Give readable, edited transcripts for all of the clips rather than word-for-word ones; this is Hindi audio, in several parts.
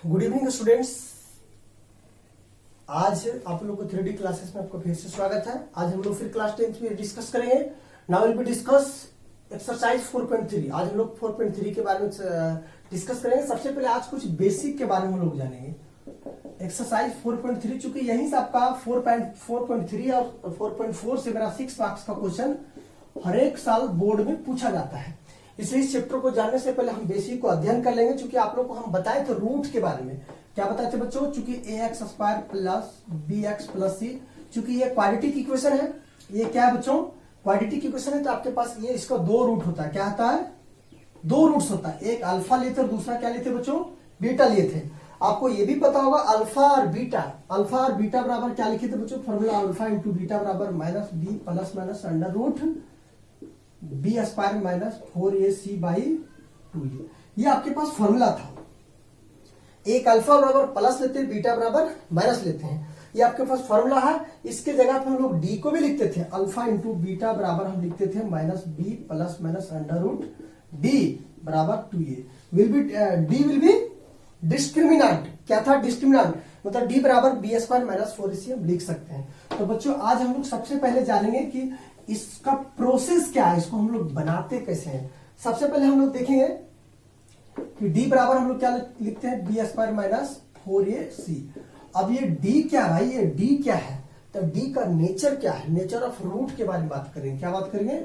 Good evening students. आज आप लोग को 3D क्लासेस में आपका फिर से स्वागत है। आज हम लोग फिर क्लास 10th में डिस्कस करेंगे। Now will be discuss exercise 4.3। आज हम लोग 4.3 के बारे में डिस्कस करेंगे। सबसे पहले आज कुछ बेसिक के बारे में हम लोग जानेंगे। एक्सरसाइज 4.3 चूंकि यहीं से आपका 4.3 और 4.4 से मेरा 6 मार्क्स का क्वेश्चन हर एक साल बोर्ड में पूछा जाता है, इसलिए इस चैप्टर को जानने से पहले हम बेसिक को अध्ययन कर लेंगे। चूंकि आप लोग को हम बताए थे रूट के बारे में। क्या बताए थे बच्चों? चूंकि ax square plus bx plus c, चूंकि ये क्वाड्रेटिक इक्वेशन है। ये क्या है बच्चों? क्वाड्रेटिक इक्वेशन है, तो आपके पास ये इसका दो रूट होता है। क्या होता है? दो रूट्स होता है। एक अल्फा लेते और दूसरा क्या लेते बच्चों? बीटा लिए थे। आपको ये भी पता होगा अल्फा और बीटा बराबर क्या लिखे थे बच्चों? फॉर्मूला अल्फा इंटू बीटा बराबर minus b plus minus under root b square minus 4ac by 2a। ये आपके पास फॉर्मूला था। एक अल्फा बराबर प्लस लेते हैं, बीटा बराबर माइनस लेते हैं। ये आपके पास फॉर्मूला है। इसके जगह पे हम लोग डी को भी लिखते थे। अल्फा इंटू बीटा बराबर हम लिखते थे minus b plus minus under root d बराबर 2a। D will be discriminant. क्या था? डिस्क्रिमिनेंट मतलब डी बराबर बी स्क्वायर माइनस 4ac हम लिख सकते हैं। तो बच्चों आज हम लोग सबसे पहले जानेंगे कि इसका प्रोसेस क्या है, इसको हम लोग बनाते कैसे हैं। सबसे पहले हम लोग देखेंगे कि d बराबर हम लोग क्या लिखते हैं? B square minus 4ac। अब ये d क्या है भाई? ये d क्या है? तो d का नेचर क्या है? नेचर ऑफ रूट के बारे में बात करेंगे। क्या बात करेंगे?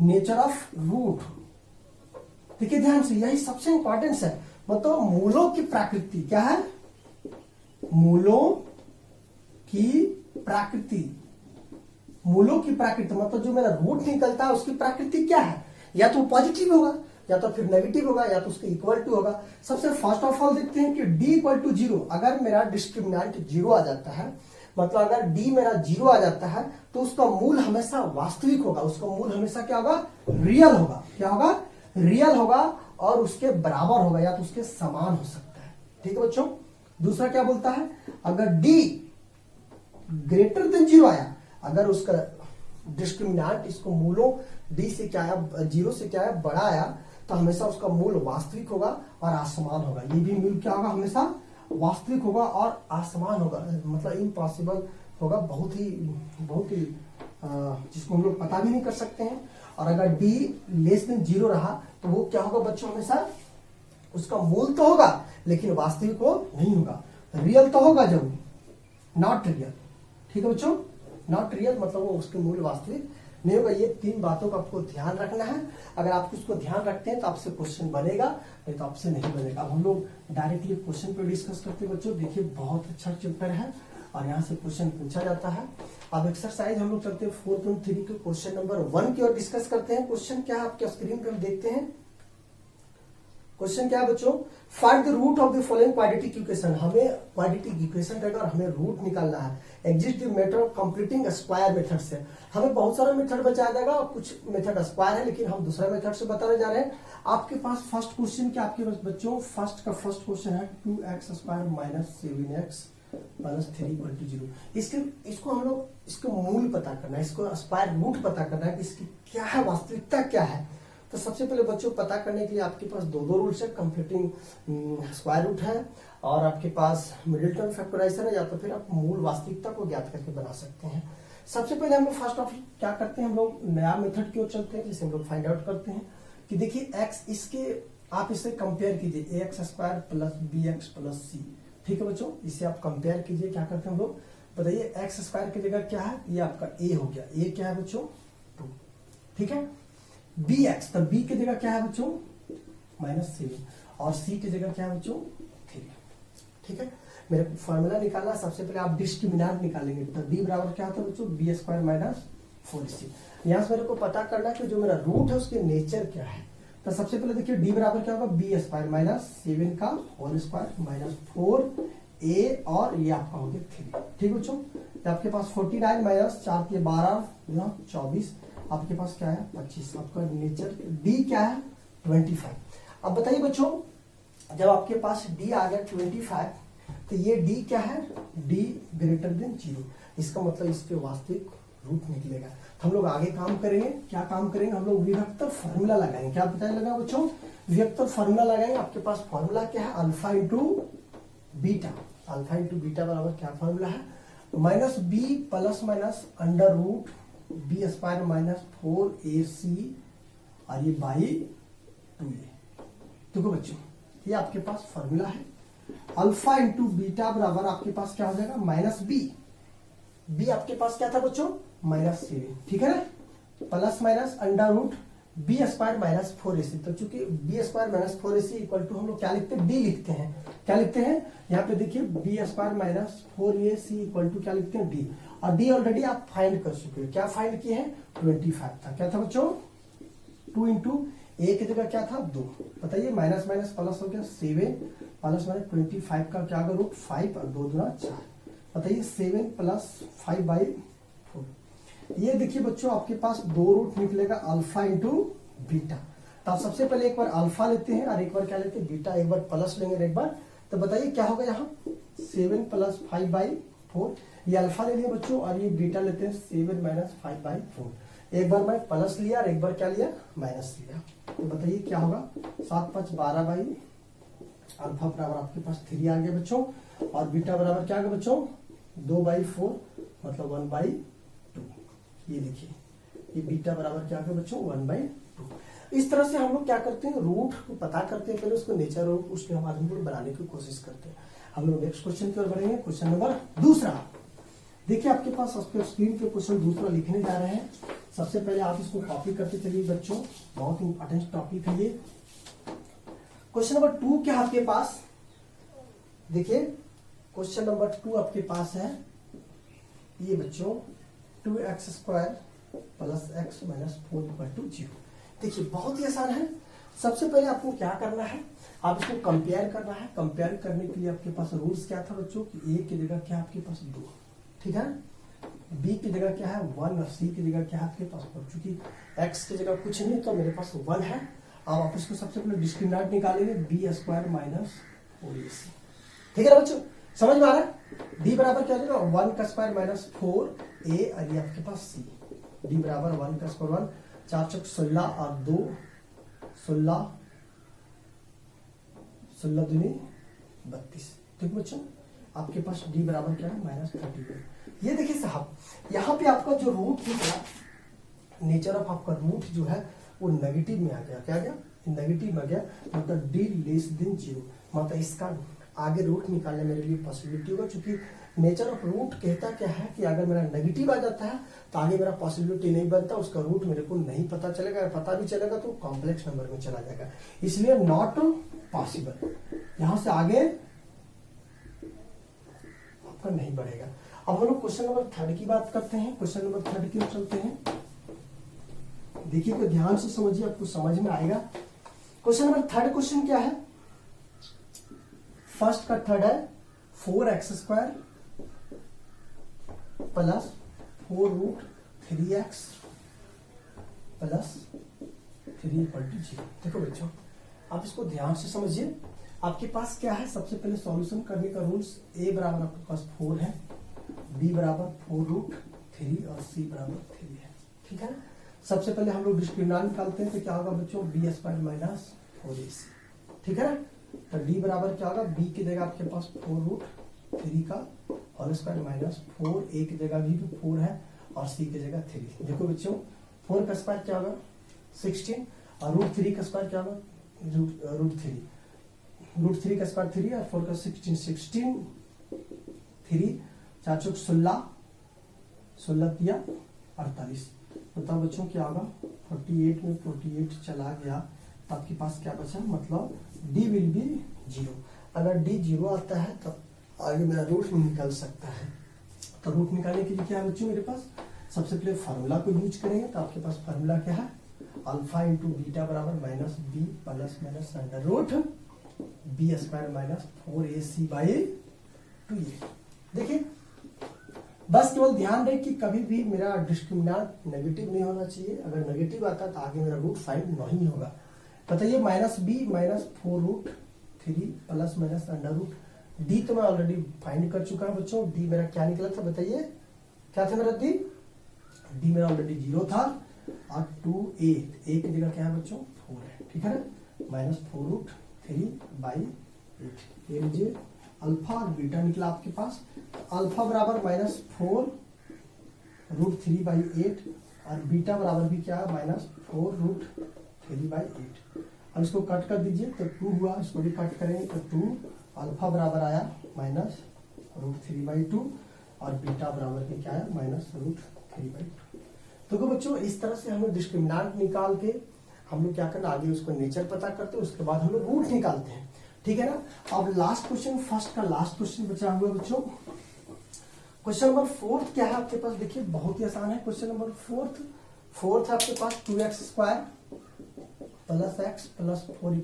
Nature of root. देखिए ध्यान से, यही सबसे इंपॉर्टेंट है। मतलब मूलों की प्रकृति क्या है? मूलों की प्रकृति। मूलों की प्रकृति मतलब जो मेरा रूट निकलता है उसकी प्रकृति क्या है? या तो पॉजिटिव होगा, या तो फिर नेगेटिव होगा, या तो उसके इक्वल टू होगा। सबसे फर्स्ट ऑफ ऑल देखते हैं कि d इक्वल टू 0। अगर मेरा डिस्क्रिमिनेंट 0 आ जाता है, मतलब अगर d मेरा 0 आ जाता है, तो उसका मूल हमेशा वास्तविक होगा। उसका मूल हमेशा क्या होगा? रियल होगा। क्या होगा? रियल होगा और उसके बराबर होगा, या तो उसके समान हो सकता है। ठीक है बच्चों। दूसरा क्या बोलता है? अगर d ग्रेटर देन 0 आया, अगर उसका डिस्क्रिमिनेंट इसको मूलों d से क्या आया? 0 से क्या है? बड़ा आया, तो हमेशा उसका मूल वास्तविक होगा और असमान होगा। ये भी मूल क्या होगा? हमेशा वास्तविक होगा और असमान होगा, मतलब इम्पॉसिबल होगा। बहुत ही जिसको हम लोग पता भी नहीं कर सकते हैं। और अगर d लेस देन 0 रहा, तो वो क्या होगा बच्चों? हमेशा उसका मूल तो होगा लेकिन वास्तविक वो नहीं होगा। रियल तो होगा जरूर, नॉट रियल। ठीक है बच्चों, नॉट रियल मतलब वो उसके मूल वास्तविक नहीं होगा। ये तीन बातों का आपको ध्यान रखना है। अगर आप इसको ध्यान रखते हैं तो आपसे क्वेश्चन बनेगा, नहीं तो आपसे नहीं बनेगा। अब हम लोग डायरेक्टली क्वेश्चन पे डिस्कस करते हैं बच्चों। देखिए बहुत अच्छा चैप्टर है और यहाँ से क्वेश्चन पूछा जाता है। अब एक्सरसाइज हम लोग करते हैं 4.3 के क्वेश्चन नंबर 1 की ओर डिस्कस करते हैं। क्वेश्चन क्या है आपके स्क्रीन पर देखते हैं। क्वेश्चन क्या है बच्चों? Find the root of the following quadratic equation. हमें क्वाड्रेटिक इक्वेशन रहेगा और हमें रूट निकालना है। Exist the method of completing square method से। हमें बहुत सारा मेथड बचा जाएगा और कुछ मेथड स्क्वायर है, लेकिन हम दूसरा मेथड से बताने जा रहे हैं। आपके पास फर्स्ट क्वेश्चन क्या? आपके पास बच्चों फर्स्ट क्वेश्चन है 2x square minus 7x plus 3 equal to 0। इसको हम लोग इसको मूल पता करना है, इसको स्क्वायर रूट पता करना है कि इसकी क्या है, वास्तविकता क्या है। तो सबसे पहले बच्चों पता करने के लिए आपके पास दो रूल्स है। कंप्लीटिंग स्क्वायर रूट है और आपके पास मिडिल टर्म फैक्टराइजेशन है, या तो फिर आप मूल वास्तविकता को ज्ञात करके बना सकते हैं। सबसे पहले हम लोग फर्स्ट ऑफ क्या करते हैं? हम लोग नया मेथड की ओर चलते हैं, जिसे हम लोग फाइंड आउट करते हैं कि देखिए x, इसके आप इसे कंपेयर कीजिए ax square plus bx plus c। ठीक है बच्चों, इसे आप कंपेयर कीजिए। क्या करते हैं हम लोग? बताइए x स्क्वायर की जगह क्या है? ये आपका a हो गया। a क्या है बच्चों? 2। ठीक है। bx, तो b की जगह क्या है बच्चों? -7 और c की जगह क्या है बच्चों? 3। ठीक है। मेरे को फॉर्मूला निकालना, सबसे पहले आप डिस्क्रिमिनेंट निकालेंगे। तो d बराबर क्या होता है बच्चों? B square minus 4ac। यहाँ से मेरे को पता करना है कि जो मेरा रूट है उसके नेचर क्या है। तो सबसे पहले देखिए d बराबर क्या होगा? बी स्क्वायर माइनस 7 का होल स्क्वायर माइनस 4a और ये आपका हो गया 3। ठीक है बच्चों। तो आपके पास 49 माइनस 4 के 12 24, आपके पास क्या है? 25। आपका नेचर d क्या है? 25। अब बताइए बच्चों, जब आपके पास d आ गया 25, तो ये d क्या है? d greater than 0। इसका मतलब इसके वास्तविक रूट निकलेगा। तो हम लोग आगे काम करेंगे। क्या काम करेंगे? हम लोग विभक्त फॉर्मूला लगाएंगे। क्या पता लगा बच्चों? वेक्टर फॉर्मूला लगाएंगे, आपके पास फॉर्मूला क्या है, alpha into beta. Alpha into beta बराबर क्या फॉर्मूला है, minus b plus minus under root b square minus 4ac और ये बाई 2a। देखो बच्चों ये आपके पास फॉर्मूला है, अल्फा इंटू बीटा बराबर आपके पास क्या हो जाएगा, माइनस बी आपके पास क्या था बच्चों, -7, ठीक है ना, plus minus under root b square minus 4ac। तो चूंकि b square minus 4ac equal to हम लोग क्या लिखते हैं, डी लिखते हैं। क्या लिखते हैं यहाँ पे देखिए, b square minus 4ac equal to क्या लिखते हैं, डी। और डी ऑलरेडी आप फाइंड कर चुके हो, क्या फाइंड किए हैं, 25 था। क्या था बच्चों, 2 इंटू ए की जगह क्या था, 2। बताइए माइनस माइनस प्लस हो गया 7 प्लस माइनस 25 का क्या होगा, रूट 5 और 2 दूना 4। बताइए 7 प्लस 5/4। ये देखिए बच्चों आपके पास 2 रूट निकलेगा, अल्फा इंटू बीटा। तो आप सबसे पहले एक बार अल्फा लेते हैं और एक बार क्या लेते हैं, बीटा। एक बार प्लस लेंगे और एक बार, तो बताइए क्या होगा यहाँ, 7 प्लस 5/4। ये अल्फा ले लिया बच्चों और ये बीटा लेते हैं 7 माइनस 5/4। एक बार मैं प्लस लिया और एक बार क्या लिया, माइनस लिया। तो बताइए क्या होगा, 7 5 12 अल्फा बराबर आपके पास 3 आ गया बच्चों, और बीटा बराबर क्या आ गया बच्चों, 2/4 मतलब 1/2। ये देखिए ये बीटा बराबर क्या आ गया बच्चों, 1/2। इस तरह से हम लोग क्या करते हैं, रूट को पता करते हैं, पहले उसको नेचर रूट उसके हमारे को बनाने की कोशिश करते हैं। हम लोग नेक्स्ट क्वेश्चन की ओर बढ़ेंगे, क्वेश्चन नंबर दूसरा। देखिए आपके पास स्क्रीन पे क्वेश्चन दूसरा लिखने जा रहे हैं। सबसे पहले आप इसको कॉपी करते चलिए बच्चों, बहुत इंपॉर्टेंट टॉपिक है ये। क्वेश्चन नंबर 2 क्या आपके पास, देखिए क्वेश्चन नंबर 2 आपके पास है ये बच्चों, 2x² plus x minus 4 equal to 0। देखिए बहुत ही आसान है। सबसे पहले आपको क्या करना है, आप इसको कंपेयर करना है। कंपेयर करने के लिए आपके पास रूल्स क्या था बच्चों, कि a की जगह क्या आपके पास 2, ठीक है, b की जगह क्या है 1 और c की जगह क्या है आपके पास 4। चूंकि x की जगह कुछ नहीं तो मेरे पास 1 है। अब आप इसको सबसे पहले डिस्क्रिमिनेंट निकालेंगे, b² माइनस 4ac। ठीक है ना बच्चों, समझ में आ रहा है। d बराबर क्या हो जाएगा, 1 का स्क्वायर माइनस 4a और ये आपके पास c। d बराबर 1 का स्क्वायर 1, 4 चौक 16 और 2 16, 16 दूनी 32। ठीक बच्चों, आपके पास d बराबर क्या है, -30। ये देखिए साहब, यहाँ पे आपका जो रूट निकला, नेचर ऑफ आपका रूट जो है वो नेगेटिव में आ गया। क्या गया, नेगेटिव में आ गया, मतलब d लेस देन 0। मतलब इसका आगे रूट निकालने मेरे लिए पॉसिबिलिटी होगा, क्योंकि नेचर ऑफ रूट कहता क्या है कि अगर मेरा नेगेटिव आ जाता है तो आगे मेरा पॉसिबिलिटी नहीं बनता, उसका रूट मेरे को नहीं पता चलेगा, अगर पता भी चलेगा तो कॉम्प्लेक्स नंबर में चला जाएगा, इसलिए नॉट पॉसिबल। यहां से आगे आपका नहीं बढ़ेगा। अब हम लोग क्वेश्चन नंबर 3 की बात करते हैं। क्वेश्चन नंबर 3 की ओर चलते हैं। देखिए तो ध्यान से समझिए, आपको समझ में आएगा। क्वेश्चन नंबर 3 क्वेश्चन क्या है, फर्स्ट का थर्ड है 4x² plus 4 root 3x plus 3 equal to 0। देखो बच्चों आप इसको ध्यान से समझिए। आपके पास क्या है, सबसे पहले सॉल्यूशन करने का रूल्स, a बराबर आपके पास 4 है, b बराबर 4 रूट 3 और c बराबर 3 है। ठीक है, सबसे पहले हम लोग डिस्क्रिमिनेंट निकालते हैं, तो क्या होगा बच्चों, b² माइनस 4ac। ठीक है ना, तो d बराबर क्या होगा, b की जगह आपके पास 4 रूट 3 का होल स्क्वायर माइनस 4, a की जगह भी 4 है और c की जगह 3। देखो बच्चों 4 का स्क्वायर क्या होगा 16 और रूट 3 का स्क्वायर क्या होगा रूट 3 का स्क्वायर 3 और 4 का 16 3 4 चौक 16 16 दिया 48। बताओ बच्चों क्या होगा, 48 में 48 चला गया तो आपके पास क्या बचा, मतलब d विल बी 0। अगर d 0 आता है तो आगे मेरा रूट निकल सकता है। तो रूट निकालने के लिए क्या है बच्चों, मेरे पास सबसे पहले फार्मूला को यूज करेंगे। तो आपके पास फार्मूला क्या है, अल्फा इंटू बीटा बराबर minus b plus minus under root b² minus 4ac/2a। देखिए बस केवल ध्यान रहे कि कभी भी मेरा डिस्क्रिमिनेंट नेगेटिव नहीं होना चाहिए। अगर नेगेटिव आता तो आगे मेरा रूट फाइंड नहीं होगा। बताइए -b minus 4 root 3 plus minus under root d तो मैं ऑलरेडी फाइंड कर चुका हूं बच्चों। d मेरा क्या निकला था, बताइए क्या था मेरा d मेरा ऑलरेडी 0 था और 2a की जगह क्या है बच्चों 4 है। ठीक है ना, -4√3/8। ये लीजिए अल्फा और बीटा निकला आपके पास। अल्फा बराबर -4√3/8 और बीटा बराबर भी क्या है -4√3/8। अब इसको कट कर दीजिए तो 2 हुआ, इसको भी कट करेंगे तो 2। अल्फा बराबर आया -√3/2 और बीटा बराबर भी क्या है -√3/2। तो बच्चों इस तरह से हम लोग डिस्क्रिमिनेंट निकाल के हम लोग क्या करना, आगे उसको नेचर पता करते हैं, उसके बाद हम लोग रूट निकालते हैं। ठीक है ना। अब लास्ट क्वेश्चन, फर्स्ट का लास्ट क्वेश्चन बचा हुआ बच्चों। क्वेश्चन नंबर 4 क्या है आपके पास, देखिए बहुत ही आसान है। क्वेश्चन नंबर 4 है आपके पास 2x² + x + 4 =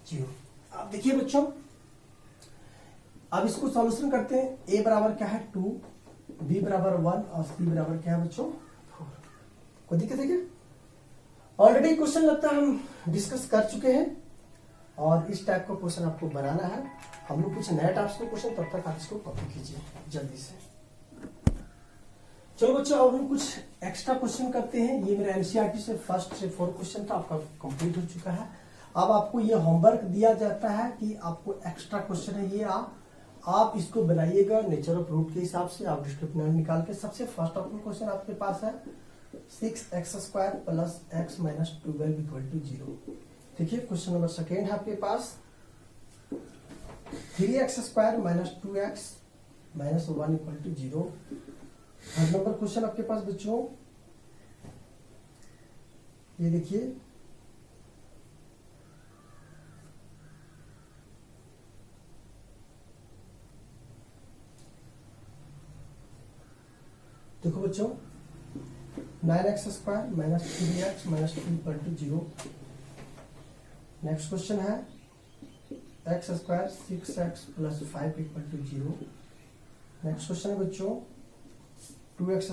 0। अब देखिए बच्चों, अब इसको सॉल्यूशन करते हैं। a बराबर क्या है 2, b बराबर 1 और c बराबर क्या है बच्चों 4। कोई दिक्कत है क्या? ऑलरेडी क्वेश्चन लगता है हम डिस्कस कर चुके हैं और इस टाइप का क्वेश्चन आपको बनाना है। हम लोग कुछ नया टाइप्स का क्वेश्चन, तब तक आप इसको कॉपी कीजिए जल्दी से। चलो बच्चों अब हम कुछ एक्स्ट्रा क्वेश्चन करते हैं। ये मेरा एनसीईआरटी से फर्स्ट से 4 क्वेश्चन था, आपका कंप्लीट हो चुका है। अब आपको ये होमवर्क दिया जाता है कि आपको एक्स्ट्रा क्वेश्चन है ये आप इसको बनाइएगा नेचर ऑफ रूट के हिसाब से। आप डिस्क्रिमिनेंट निकाल के सबसे फर्स्ट ऑफ क्वेश्चन आपके पास है 6x² + x - 12 = 0। देखिए क्वेश्चन नंबर सेकेंड है आपके पास 3x² - 2x - 1 = 0। Third number question आपके पास बच्चों ये देखिए देखो बच्चों 9x² - 3x - 2 = 0। नेक्स्ट क्वेश्चन है x² 6x + 5 = 0। नेक्स्ट क्वेश्चन है बच्चों 2x² +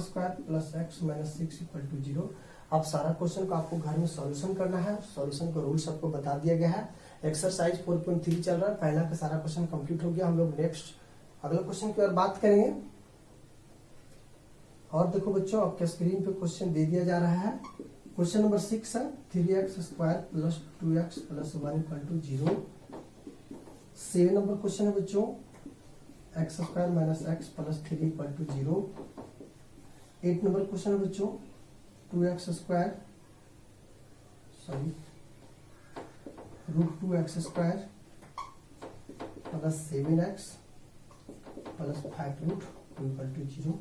x - 6 = 0। अब सारा क्वेश्चन को आपको घर में सॉल्यूशन करना है। सॉल्यूशन का रूल्स आपको बता दिया गया है। एक्सरसाइज 4.3 चल रहा है, पहला का सारा क्वेश्चन कंप्लीट हो गया। हम लोग नेक्स्ट अगला क्वेश्चन की ओर बात करेंगे। और देखो बच्चों आपके स्क्रीन पे क्वेश्चन दे दिया जा रहा है। क्वेश्चन नंबर 6 है 3x² + 2x + 1 = 0। 7 नंबर क्वेश्चन है बच्चों x² - x + 3 = 0। 8 नंबर क्वेश्चन है बच्चों 2x² + 2x² + 7x + 5√2 = 0।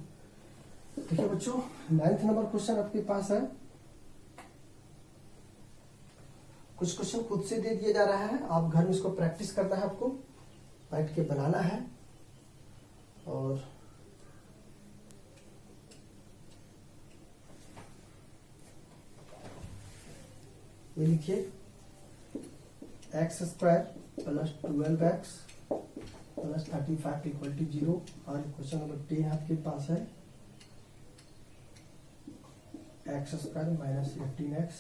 देखिए बच्चों 9th नंबर क्वेश्चन आपके पास है। कुछ क्वेश्चन खुद से दे दिया जा रहा है, आप घर में इसको प्रैक्टिस करना है, आपको बैठ के बनाना है। और ये लिखिए x² + 12x + 35 = 0। और क्वेश्चन नंबर 10 आपके पास है x² - 18x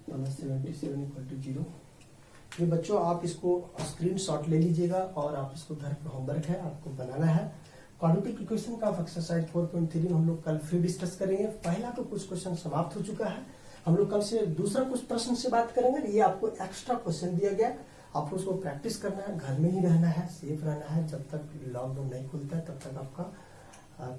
+ 77 = 0। ये बच्चों आप इसको स्क्रीनशॉट ले लीजिएगा और आप इसको घर पे होमवर्क है आपको बनाना है। क्वाड्रेटिक इक्वेशन का एक्सरसाइज 4.3 हम लोग कल फिर डिस्कस करेंगे। पहला तो कुछ क्वेश्चन समाप्त हो चुका है, हम लोग कल से दूसरा कुछ प्रश्न से बात करेंगे। ये आपको एक्स्ट्रा क्वेश्चन दिया गया, आपको उसको प्रैक्टिस करना है, घर में ही रहना है, सेफ रहना है। जब तक लॉकडाउन नहीं खुलता है तब तक आपका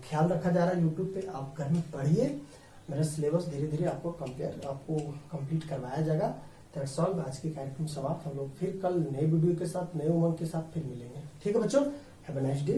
ख्याल रखा जा रहा है। यूट्यूब पे आप घर में पढ़िए, मेरा सिलेबस धीरे धीरे आपको कंप्लीट करवाया जाएगा। That's all. आज के कार्यक्रम समाप्त। हम लोग फिर कल नए वीडियो के साथ, नए उमंग के साथ फिर मिलेंगे। ठीक है बच्चों, हैव अ नाइस डे।